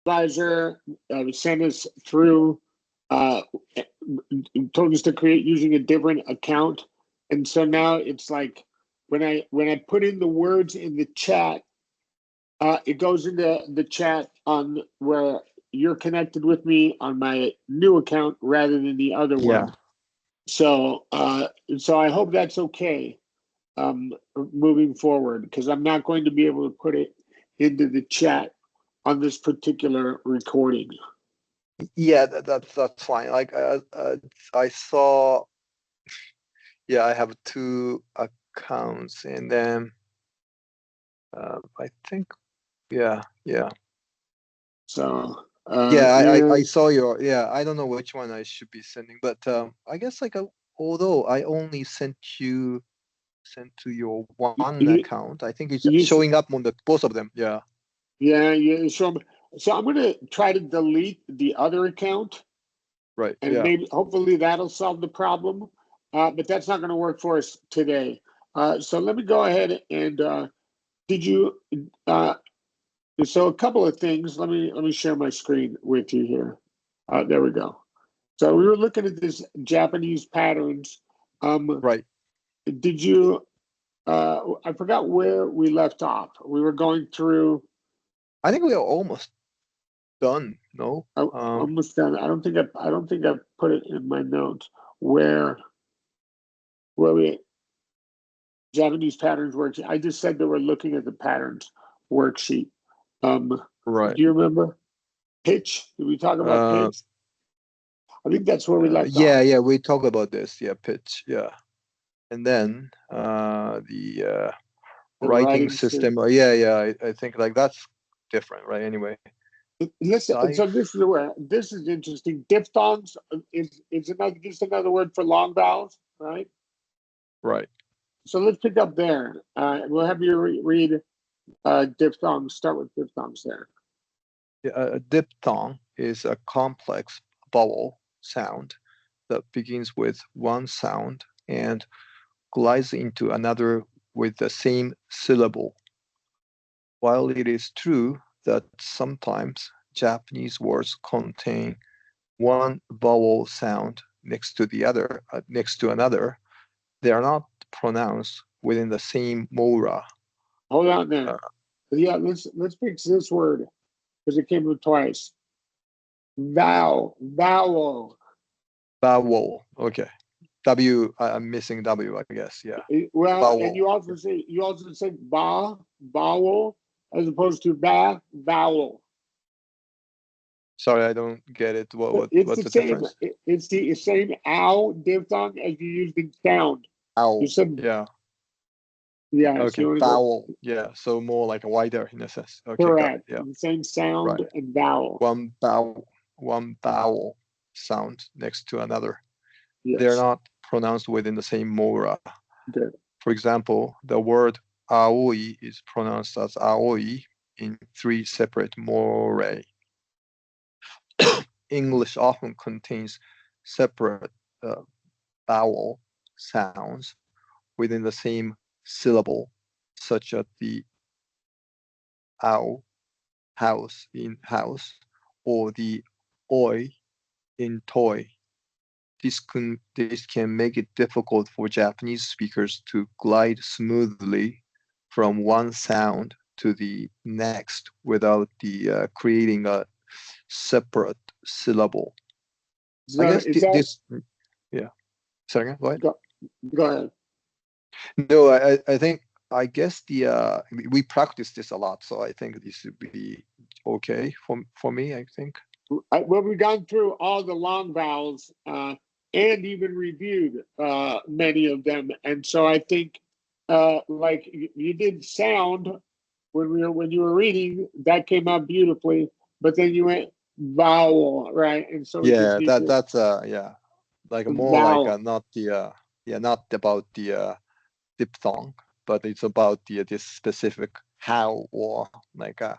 advisor sent us through, uh, told us to create using a different account, and so now it's like when I put in the words in the chat, it goes into the chat on where you're connected with me on my new account rather than the other Yeah. one. So, so I hope that's okay, moving forward, because I'm not going to be able to put it into the chat on this particular recording. Yeah, that's fine. Like I saw, yeah, I have two accounts, and then I think, yeah. So, Yeah, I yeah, saw your, yeah, I don't know which one I should be sending, but I guess like although I only sent to your one you, account, I think it's you, showing up on the both of them. Yeah, yeah. So I'm gonna try to delete the other account, right. and Yeah. maybe hopefully that'll solve the problem. But that's not going to work for us today. So let me go ahead and did you? Uh, so a couple of things. Let me share my screen with you here. There we go. So we were looking at this Japanese patterns. Right. Did you? I forgot where we left off. We were going through. I think we are almost done. No. Almost done. I don't think I put it in my notes where we Japanese patterns worksheet. I just said that we're looking at the patterns worksheet. Do Right. you remember pitch? Did we talk about Uh, pitch? I think that's where we left off. yeah, we talk about this. Yeah, pitch. Yeah, and then the The writing writing system. system. I think like that's different, right? Anyway, Listen, Dive. so this is interesting. Diphthongs is another just another word for long vowels, right? Right. So let's pick up there. We'll have you read diphthongs. Start with diphthongs there. Yeah, a diphthong is a complex vowel sound that begins with one sound and glides into another with the same syllable. While it is true that sometimes Japanese words contain one vowel sound next to another, they are not pronounced within the same mora. Hold on there. Uh, Yeah, let's fix this word because it came up twice. Vowel. Vowel. Okay. I'm missing W, I guess. Yeah. Well, and Vowel. you also say vowel as opposed to vowel. Sorry, I don't get it. It's What's the the same. difference? It's the same ow diphthong as you used in sound. You Owl. said Yeah. yeah. So Okay. you want to go Vowel. Yeah. So more like a wider in a sense. Okay, got it. correct. Yeah. The same sound Right. and vowel. One vowel sound next to another. They're Yes. not pronounced within the same mora. Good. For example, the word aoi is pronounced as aoi in three separate morae. English often contains separate uh, vowel sounds within the same syllable, such as the ow, house in house, or the oi in toy. This can make it difficult for Japanese speakers to glide smoothly from one sound to the next without creating a separate syllable. I guess Is that this, yeah. Sorry, go ahead. go, go ahead? No, I think I guess we practice this a lot, so I think this would be okay for me. I think. Well, we've gone through all the long vowels and even reviewed many of them, and so I think like you did sound when you were reading that came out beautifully, but then you went vowel right, and so we just Yeah, need to that's yeah, like more like vowel. not yeah, not about the diphthong, but it's about this specific how or like a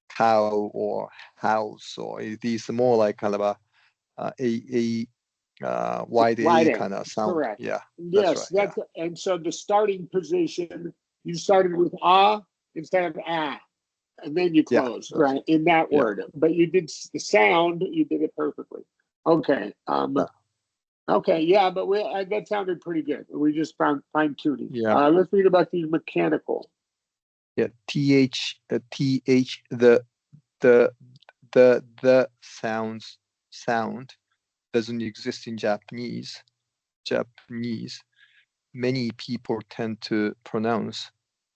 cow or house, or it is more like kind of a wide a Wider, kind of sound. correct. Yeah, that's Yes, right. Yeah, that's and so the starting position you started with ah instead of ah. and then you Yeah, close, right? In that yeah, word. But you did the sound, you did it perfectly. Okay. yeah, Okay, yeah, but that sounded pretty good. We just found fine tuning. yeah, Let's read about the mechanical. yeah. Th, the the sound doesn't exist in Japanese. Japanese. Many people tend to pronounce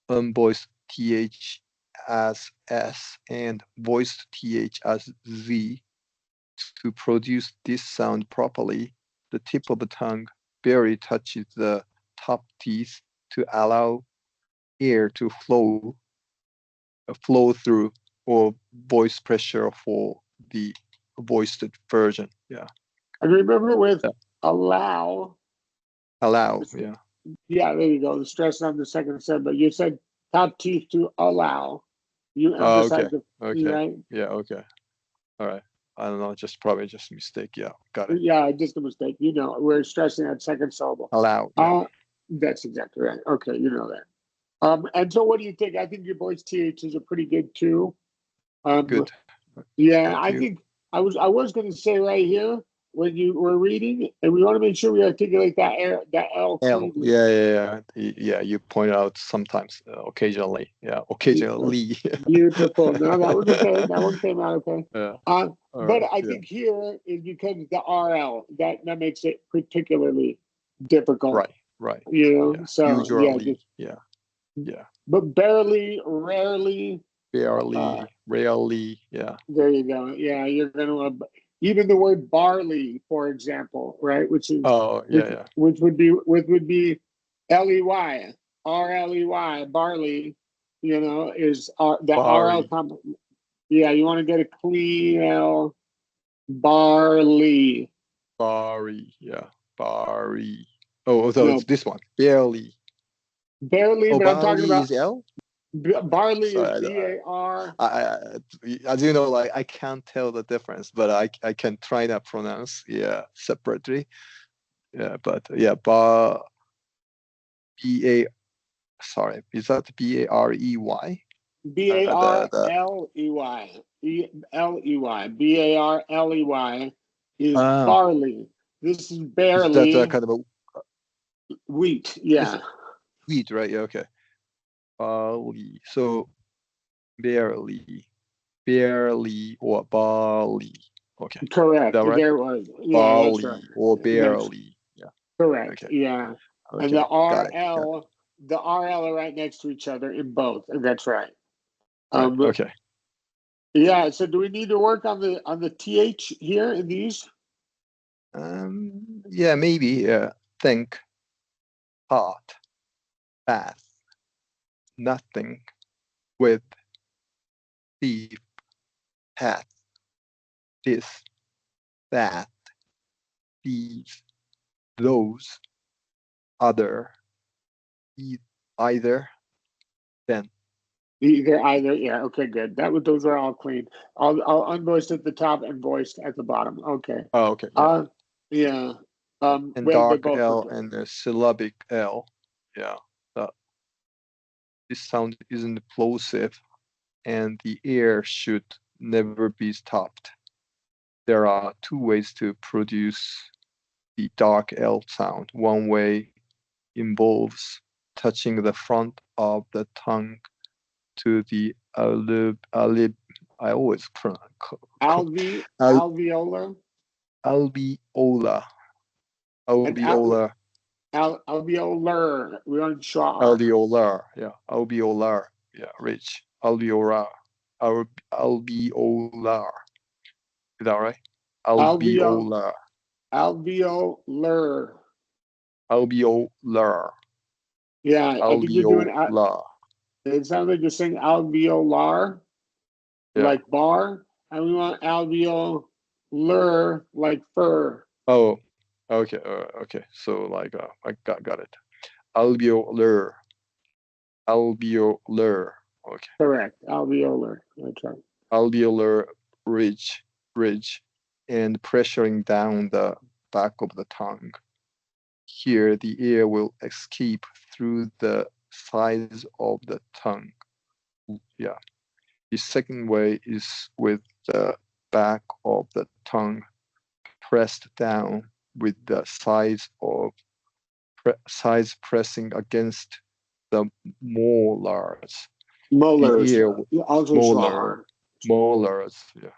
unvoiced th as s and voiced th as z. To produce this sound properly, the tip of the tongue barely touches the top teeth to allow air to flow through, or voice pressure for the voiced version. Yeah. I remember with Yeah. allow, Allow. Yeah. yeah, there you go. The stress on the second set, but you said top teeth to allow. You Oh, okay. emphasize the Okay. right. Yeah. Okay. All right. I don't know. Probably just a mistake. Yeah. Got it. Yeah, just a mistake. We're stressing that second syllable. Allow. Yeah. That's exactly right. Okay, you know that. And so what do you think? I think your boys' THs are pretty good too. Um, Good. yeah, Thank I you. think I was going to say right here when you were reading, and we want to make sure we articulate that L L. cleanly. Yeah. Yeah. Yeah. Yeah. You point out sometimes, occasionally. Yeah. Occasionally. Beautiful. No, that was okay. That one came out okay. Yeah. All But right. I Yeah. think here is because the RL that makes it particularly difficult. Right. Right. Yeah. So yeah, Usually. just Yeah. Yeah. but barely, rarely. Uh, Barely. Rarely. Yeah. there you go. Yeah, you're gonna even the word barley, for example, right? Which is Oh. which Yeah. Yeah. which would be ley, rley, barley. Is the rl Barley. comp. Yeah, you want to get a clean L, barley. Barry. Yeah. Barry. Oh, so it's No, this one. Barely. barely, Oh, but I'm talking barley about is L. barley is Sorry, BAR. as you know, like I can't tell the difference, but I can try to pronounce, yeah, separately. Yeah, but yeah, B A. Sorry, is that BAREY? B A R The L E Y. L-E-Y. BARLEY is ah, barley. This is is that barely kind of a wheat. is Yeah, wheat, right? Yeah, okay. Barley. So barely, barely or barley. Okay, is correct. that right? There was. Yeah, that's right. Barley or That's barely. Yeah. correct. Okay. Yeah. And Okay. the Got it. Got it. RL are right next to each other in both. And that's right. Right. Um, Okay. yeah. So do we need to work on the TH here in these? Yeah, maybe. Think, thought, path, nothing, with, thief, path, this, that, these, those, other, either, then. They're either, yeah, okay, good. Those are all clean. I'll unvoiced at the top and voiced at the bottom. Okay. Oh, okay. Yeah. Uh, yeah. And Well, they dark both were L good. and the syllabic L. Yeah. That this sound isn't plosive, and the air should never be stopped. There are two ways to produce the dark L sound. One way involves touching the front of the tongue to the I always pronounce Alveolar alveolar, and alveolar, alveolar. We aren't sure. alveolar, yeah, alveolar, yeah, rich, alveolar, alveolar. Is that right? Alveo Alveolar, alveolar. alveolar, Yeah, I think you're doing. alveolar. It sounds like you're saying alveolar, Yeah. like bar, and we want alveolar, like fur. Oh, okay. Okay. So like, I got it. Alveolar, alveolar. Okay. Correct, alveolar. That's right. Alveolar ridge, and pressuring down the back of the tongue. Here, the air will escape through the sides of the tongue. Yeah. The second way is with the back of the tongue pressed down with the sides pressing against the molars. Molars. The air, Also swallow. molars. Yeah.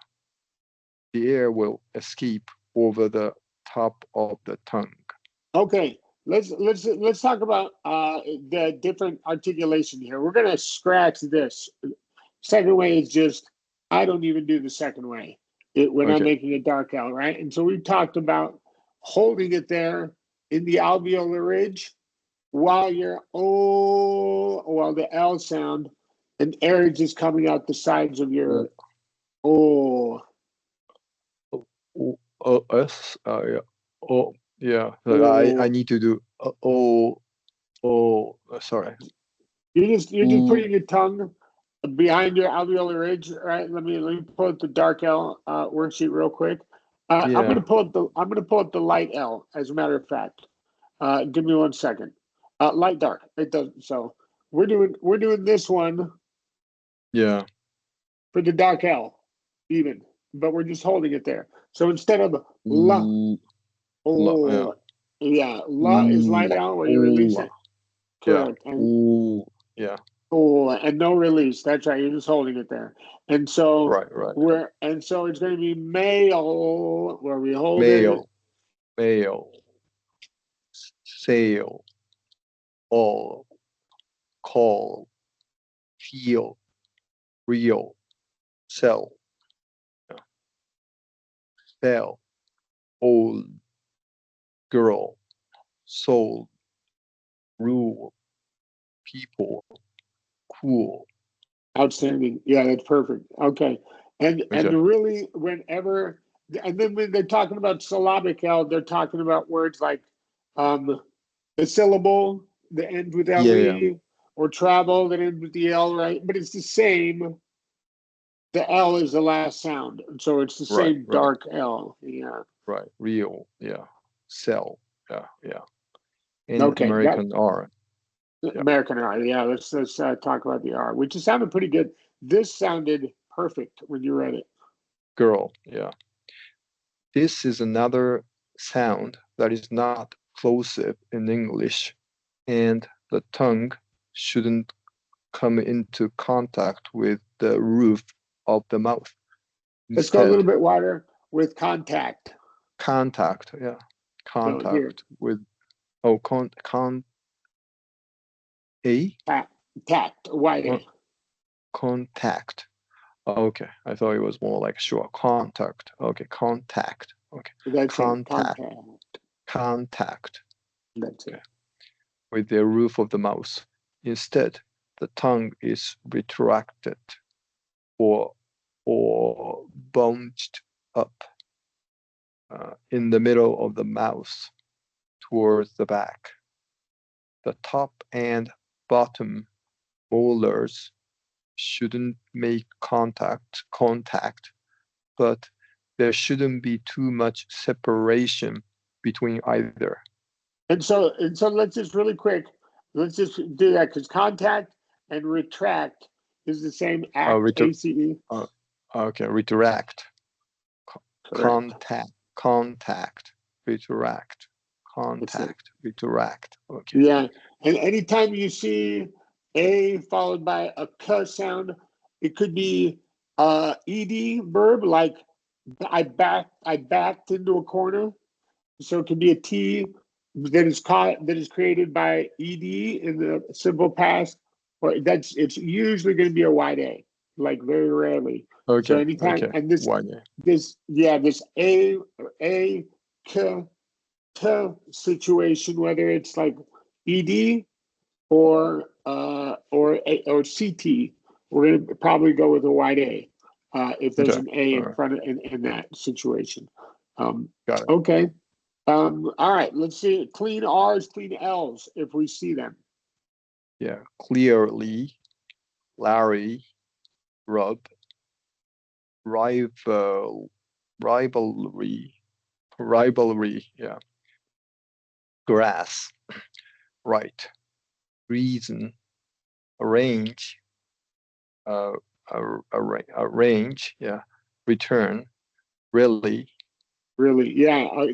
The air will escape over the top of the tongue. Okay, let's talk about the different articulation here. We're gonna scratch this. Second way is just I don't even do the second way. When I'm Okay. making a dark L, right? And so we talked about holding it there in the alveolar ridge while while the L sound and air is just coming out the sides of your oh. S. Yeah. Oh, yeah. Oh. I need to do sorry. You're just Ooh, putting your tongue behind your alveolar ridge, right? Let me pull up the dark L worksheet real quick. yeah. I'm gonna pull up the light L as a matter of fact. Give me 1 second. Light dark. It doesn't. So we're doing this one Yeah. for the dark L, even, but we're just holding it there. So instead of la, Ooh, yeah. oh, yeah, la is light Ooh, L where you release ooh, it. yeah. Correct. And Ooh, yeah. oh, and no release. That's right. You're just holding it there. And so Right. it's going to be male where we hold it. Male, male, sail, all, call, feel, real, sell, yeah. Sell, old, girl, soul, rule, people, cool. Outstanding. Yeah, that's perfect. Okay. And Okay. really whenever and then when they're talking about syllabic L, they're talking about words like um the syllable that ends with Yeah. LE or travel that ends with the L, right? But it's the same. The L is the last sound. So it's the Right, same right, dark L. Yeah. right. Real, yeah. Sell, yeah. In Okay, got American R, yeah. American R. Yeah, let's talk about the R, which sounded pretty good. This sounded perfect when you read it. Girl, yeah. This is another sound that is not plosive in English, and the tongue shouldn't come into contact with the roof of the mouth. Let's go a little Instead, bit wider with contact. contact, yeah. So here, Contact with, oh, a, tact, tact, wide con, A. contact. Okay, I thought it was more like sure, contact. Okay, contact. Okay, That's it. contact, Contact. contact. That's Okay, it. with the roof of the mouth. Instead, the tongue is retracted or bunched up in the middle of the mouth towards the back. The top and bottom molars shouldn't make contact, but there shouldn't be too much separation between either. And so let's just really quick, let's just do that because contact and retract is the same Uh, act, retur- ACE. uh, okay, retract, Correct. contact, retract, That's it. retract. Okay, Yeah. And anytime you see A followed by a K sound, it could be ED verb like I backed into a corner. So it could be a T that is created by ED in the simple past, or it's usually going to be a wide A, like very rarely. So anytime okay. and Why? this A K T situation, whether it's like ED or CT, we're gonna probably go with a wide A if there's Okay, an A all in right, front of in that situation. got it. Okay. All right. Let's see. Clean R's, clean L's if we see them. Yeah, clearly, Larry, rub, rival, rivalry, yeah, grass, right, reason, arrange, arrange, yeah, return, really, Really, yeah. I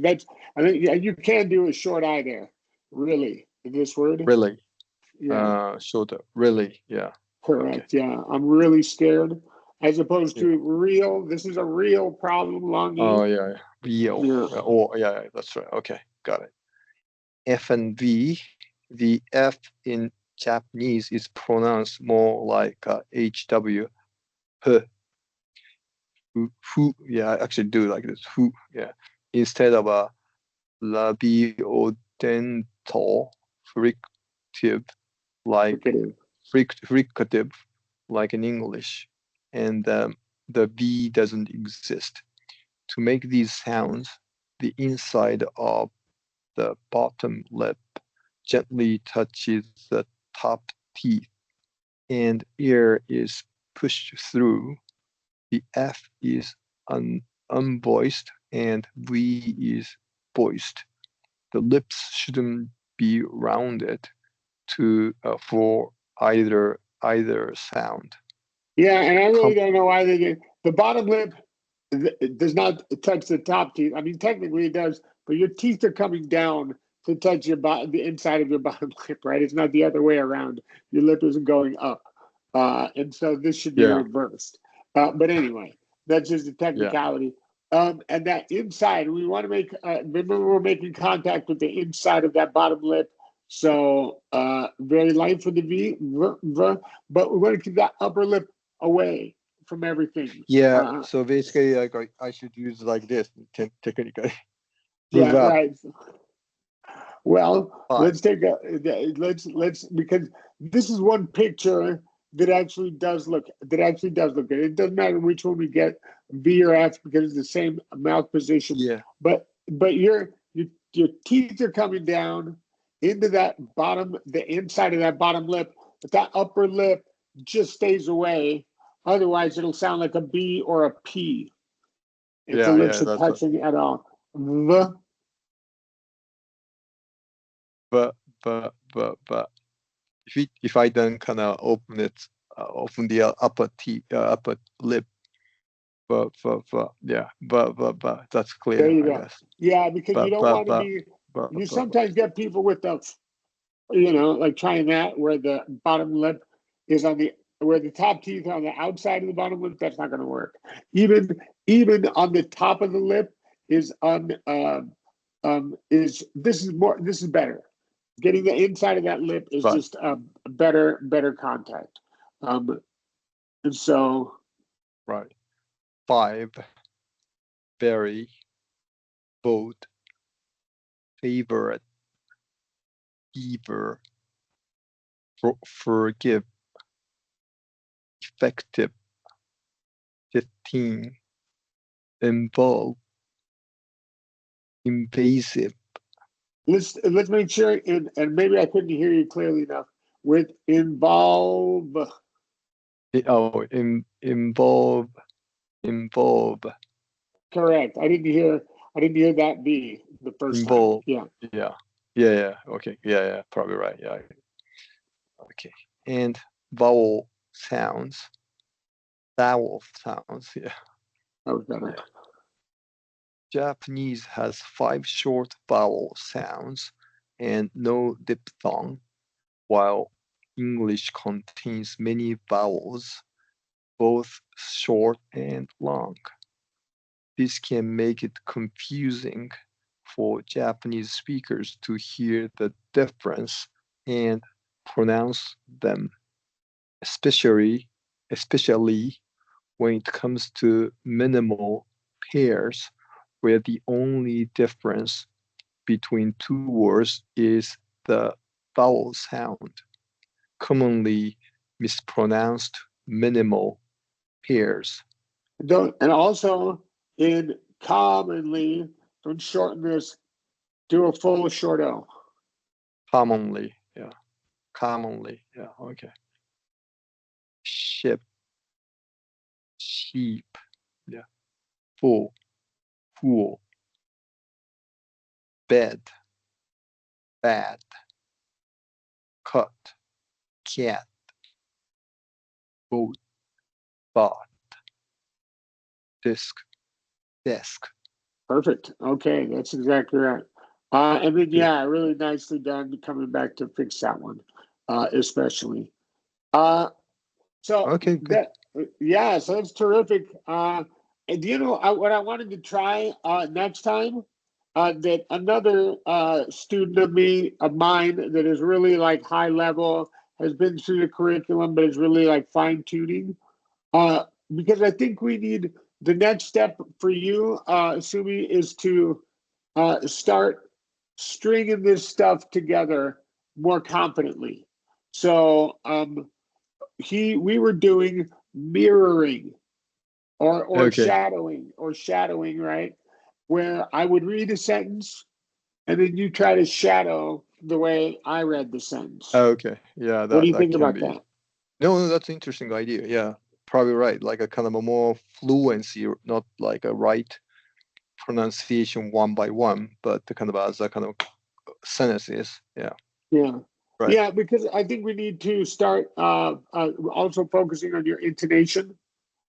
think yeah, you can do a short I there. Really, this word. really, Yeah, short, really, yeah, okay, correct. Yeah, I'm really scared. As opposed yeah. to real. This is a real problem, long E. Oh yeah, real. Yeah. Oh yeah, that's right. Okay, got it. F and V. The F in Japanese is pronounced more like HW. H, who, yeah, I actually do like this. Who, yeah, instead of a labiodental fricative like Okay. fricative like in English, and the V doesn't exist. To make these sounds, the inside of the bottom lip gently touches the top teeth, and air is pushed through. The F is unvoiced, and V is voiced. The lips shouldn't be rounded to for either sound. Yeah, and I really Com- don't know why they did. The bottom lip it does not touch the top teeth. I mean, technically it does, but your teeth are coming down to touch the inside of your bottom lip, right? It's not the other way around. Your lip isn't going up, and so this should be yeah, reversed. But anyway, that's just a yeah, technicality. And that inside, we want to make. Remember, we're making contact with the inside of that bottom lip. So very light for the but we want to keep that upper lip away from everything. yeah. So basically, like I should use like this technically. Move Yeah, up right. Well, 5. let's take a let's because this is one picture that actually does look good. It doesn't matter which one we get, V or F, because it's the same mouth position. Yeah, But your teeth are coming down into that bottom, the inside of that bottom lip, but that upper lip just stays away. Otherwise, it'll sound like a B or a P if the yeah. lips are That's a, touching at all. The but but if I then kind of open the upper lip, but yeah, but that's There clear, you I go. guess. Yeah, because you But don't but want to but be. but You but, but sometimes get people with the, like trying that where the bottom lip is on the where the top teeth are on the outside of the bottom lip. That's not going to work. Even even on the top of the lip is on is this is more this is better. Getting the inside of that lip is right, just a better contact. And so right. 5, very, bold, favorite, fever, forgive, effective, 15, involve, invasive. let's make sure and maybe I couldn't hear you clearly enough with involve. Oh, involve, Correct. I didn't hear that B the first time. involve. Yeah. Yeah, yeah. Okay, yeah. Probably right. Yeah. Okay. And vowel sounds. Vowel sounds. Yeah, That was better. yeah. Japanese has 5 short vowel sounds and no diphthong, while English contains many vowels, both short and long. This can make it confusing for Japanese speakers to hear the difference and pronounce them, especially especially when it comes to minimal pairs where the only difference between two words is the vowel sound, commonly mispronounced minimal pairs. Don't and also in commonly don't shorten this. Do a full short O. Commonly, yeah, commonly, yeah, okay. Ship, sheep, yeah, full, fool, bed, bad, cut, cat, boat, spot. Desk. Perfect. Okay, that's exactly right. And then yeah, really nicely done coming back to fix that one, especially. So Okay, good. that yeah, so that's terrific. And what I wanted to try next time? That another student of mine that is really like high level has been through the curriculum, but is really like fine tuning. Because I think we need the next step for you, Sumi, is to start stringing this stuff together more confidently. So we were doing mirroring or Okay. shadowing, right? Where I would read a sentence and then you try to shadow the way I read the sentence. Okay. Yeah, What do you that think can about be. that? No, that's an interesting idea. Yeah, probably right. Like a kind of a more fluency, not like a right pronunciation one by one, but the kind of as a kind of sentences. Yeah, Yeah. right. Yeah, because I think we need to start also focusing on your intonation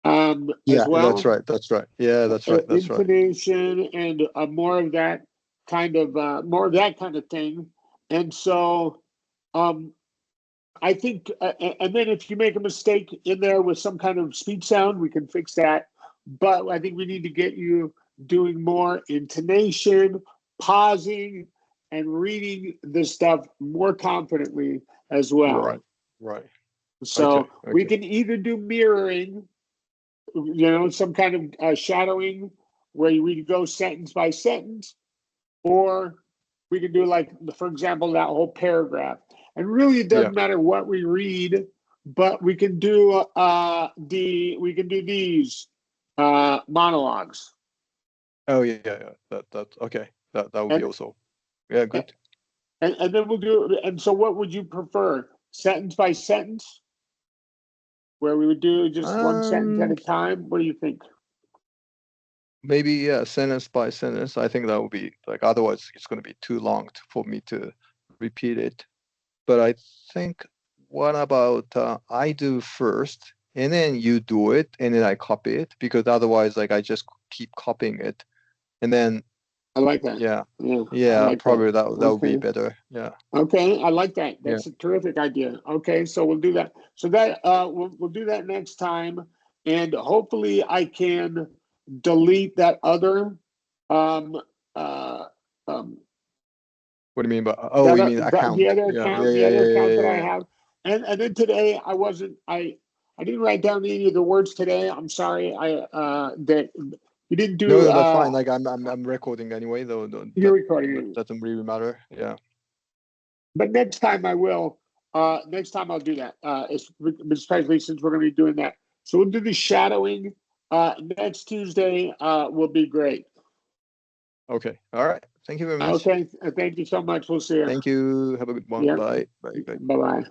as Yeah, that's well. right. That's right. Yeah, that's right. That's right. Intonation and more of that kind of thing. And so um, I think, and then if you make a mistake in there with some kind of speech sound, we can fix that. But I think we need to get you doing more intonation, pausing, and reading this stuff more confidently as Right. well. Right. Okay. So we Okay. can either do mirroring, some kind of shadowing where we go sentence by sentence, or we can do like, for example, that whole paragraph. And really, it Yeah. doesn't matter what we read, but we can do these monologues, Oh yeah, yeah, yeah. That okay. That would be and, also yeah, good. and then we'll do. And so, what would you prefer, sentence by sentence, where we would do just one sentence at Um, a time? What do you think? maybe yeah, sentence by sentence. I think that would be like otherwise it's going to be too long for me to repeat it. But I think what about I do first and then you do it and then I copy it because otherwise like I just keep copying it and then I like that. yeah, Yeah, I yeah, like that. probably that would be Okay. better. Yeah, Okay, I like that. yeah. That's a terrific idea. Okay, so we'll do that. So that we'll do that next time, and hopefully I can delete that other um uh um What do you mean by oh you mean the account? other Yeah, yeah, account, yeah, that I yeah, yeah, have, and then today I didn't write down any of the words today. I'm sorry. I that you didn't No, do no, that's fine. Like I'm recording anyway, though. your That recording. doesn't really matter. Yeah. But next time I will. Next time I'll do that. Especially since we're going to be doing that. So we'll do the shadowing next Tuesday. Will be great. Okay. All right. Thank you very much. Okay. Thank you so much. We'll see you. Thank you. Have a good one. Yeah. Bye. Bye. Bye. Bye bye.